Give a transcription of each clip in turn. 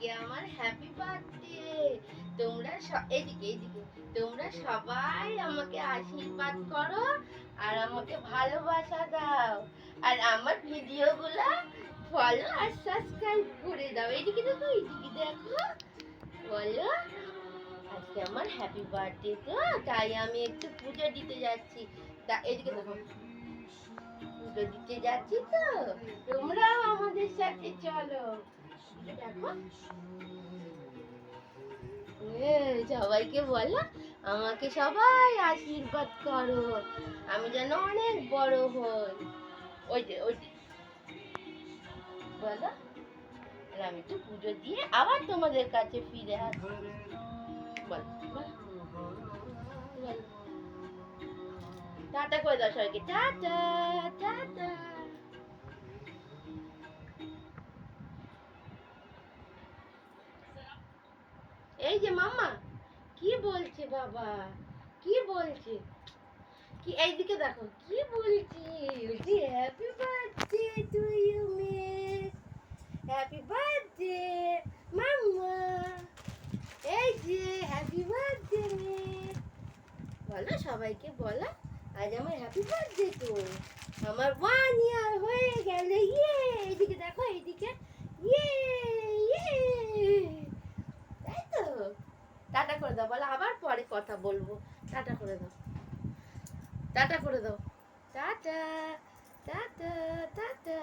আজকে আমার happy birthday. তোমরা এদিকে এদিকে তোমরা সবাই আমাকে আশীর্বাদ করো আর আমাকে ভালোবাসা দাও আর আমার ভিডিওগুলো ফলো আর সাবস্ক্রাইব করে দাও। এদিকে দেখো এদিকে দেখো বলো আজকে আমার হ্যাপি বার্থডে তো তাই আমি একটু পুজো দিতে যাচ্ছি। তা এদিকে দেখো পুজো দিতে যাচ্ছি তো তোমরাও আমাদের সাথে চলো। দেখো সবাইকে বলো আমাকে সবাই আশীর্বাদ করো আমি যেন অনেক বড় হই। ওই যে বলো আর আমি একটু পুজো দিয়ে আবার তোমাদের কাছে ফিরে আসবো। বল টাটা করে দাও সবাইকে। Tata tata. এই যে মাম্মা কি বলছে বাবা কি বলছে কি এইদিকে দেখো কি বলছে বলছি happy birthday to you miss happy birthday mamma এই যে হ্যাপি বার্থডে মিস বলো সবাইকে বলো আজ আমার হ্যাপি বার্থডে তো আমার 1 ইয়ার হয়ে গেল। ইয়ে এইদিকে দেখো এইদিকে ইয়ে ইয়ে তাই তো। টাটা করে দাও বলো আবার পরে কথা বলবো। টাটা করে দাও টাটা করে দাও। Tata tata tata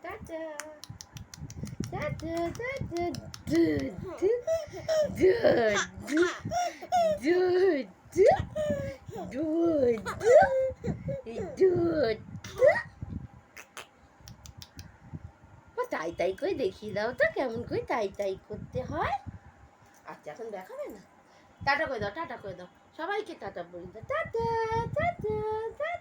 tata tata tata তাই তাই করে দেখিয়ে দাও তো কেমন করে তাই তাই করতে হয়। আচ্ছা এখন দেখাবে না। টাটা করে দাও টাটা করে দাও সবাইকে টাটা বলে দাও। Tata tata tata.